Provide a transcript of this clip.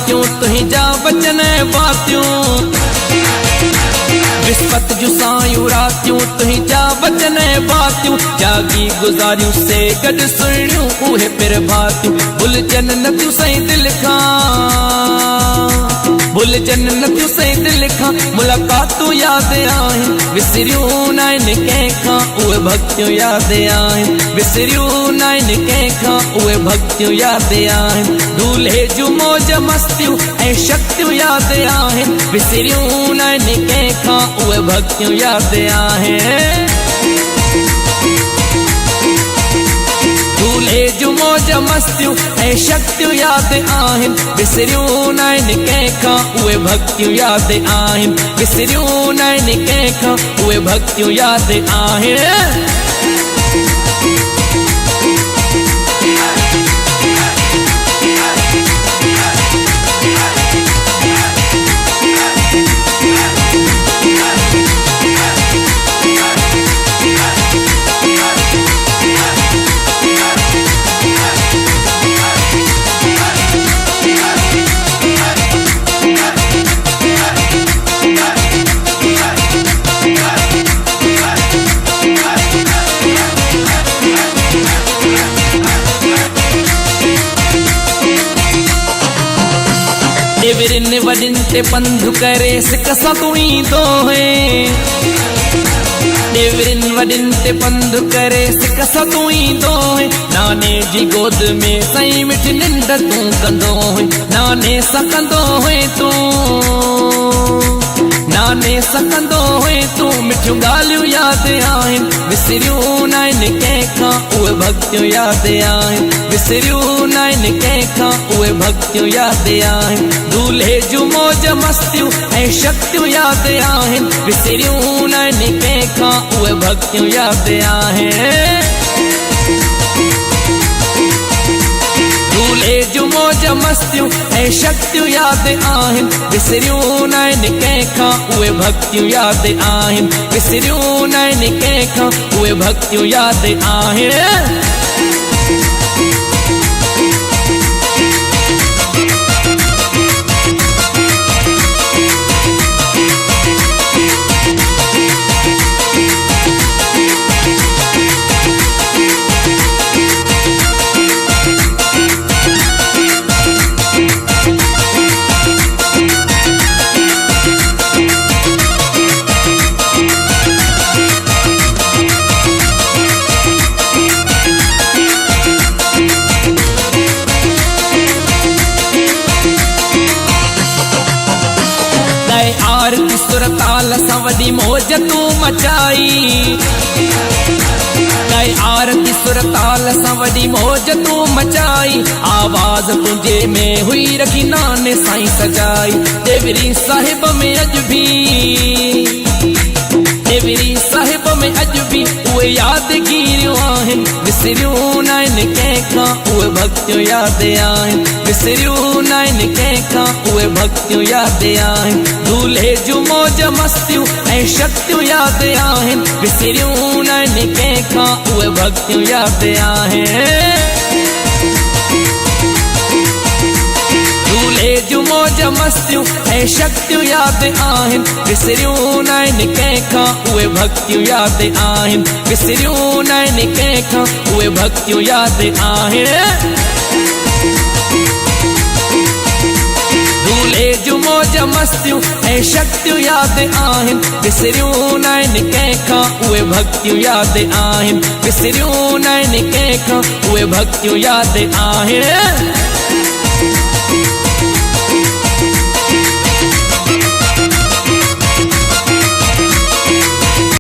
रातियों तुंहिंजा वचन बातियों विस्पत जूं सायूं रातियों तुंहिंजा वचन बातियों जागी गुज़ारियूं से गॾु सुहिणियूं उहे पिर भातियूं भुलजन न थियूं साईं दिल खां भुलजन न थियूं साईं दिल खां मुलाक़ातूं यादि आहिनि विसरियूं न आहिनि कंहिंखां उहे भक्तियूं यादि आहिनि विसरियूं न आहिनि कंहिंखां उहे भक्तियूं यादि आहिनि दूल्हे जूं मौज मस्तियूं ऐं शक्तियूं यादि आहिनि विसरियूं न आहिनि कंहिंखां उहे भक्तियूं यादि आहिनि दूल्हे जूं मौज मस्तियूं ऐं शक्तियूं यादि आहिनि विसरियूं न आहिनि कंहिंखां उहे भक्तियूं यादि आहिनि विसरियूं न आहिनि कंहिंखां उहे भक्तियूं यादि आहिनि देवरिन वडिन ते पंधु करे सिक सां तूं ईंदो है देवरिन वडिन ते पंधु करे सिक सां तूं ईंदो है नाने जी गोद में साईं मिठी निंड तूं कंदो है नाने सां कंदो है तूं नाने सां कंदो है तूं मिठियूं ॻाल्हियूं यादि आहिनि विसरियूं न आहिनि कंहिंखां उहे भक्तियूं यादि आहिनि विसरियूं न आहिनि कंहिंखां उहे भक्तियूं यादि आहिनि दूल्हे जूं मौज मस्तियूं ऐं शक्तियूं यादि आहिनि विसरियूं न आहिनि कंहिंखां उहे भक्तियूं यादि आहिनि दूल्हे जूं मौज मस्तियूं ऐं शक्तियूं यादि आहिनि विसरियूं न आहिनि कंहिंखां उहे भक्तियूं यादि आहिनि विसरियूं न आहिनि कंहिंखां उहे भक्तियूं यादि आहिनि आरती सुर ताल सां वॾी मौज तूं मचाई आरती सुर ताल सां वॾी मौज तूं मचाई आवाज़ तुंहिंजे में हुई रखी नाने साईं सजाई देवरी साहिब में अॼु बि देवरी साहिब में अॼु बि उहे यादगिरियूं आहिनि विसरियूं न आहिनि कंहिंखां उहे भक्तियूं यादि आहिनि विसरियूं न आहिनि कंहिंखां उहे भक्तियूं यादि आहिनि दूल्हे जूं मौज मस्तियूं ऐं शक्तियूं यादि आहिनि विसरियूं न आहिनि कंहिंखां उहे भक्तियूं यादि आहिनि दूल्हे जूं मौज मस्तियूं ऐं शक्तियूं यादि आहिनि विसरियूं न आहिनि कंहिंखां उहे भक्तियूं यादि आहिनि विसरियूं न आहिनि कंहिंखां उहे भक्तियूं यादि आहिनि दूल्हे जूं मौज मस्तियूं ऐं शक्तियूं यादि आहिनि विसरियूं न आहिनि कंहिंखां उहे भक्तियूं यादि आहिनि विसरियूं न आहिनि कंहिंखां उहे भक्तियूं यादि आहिनि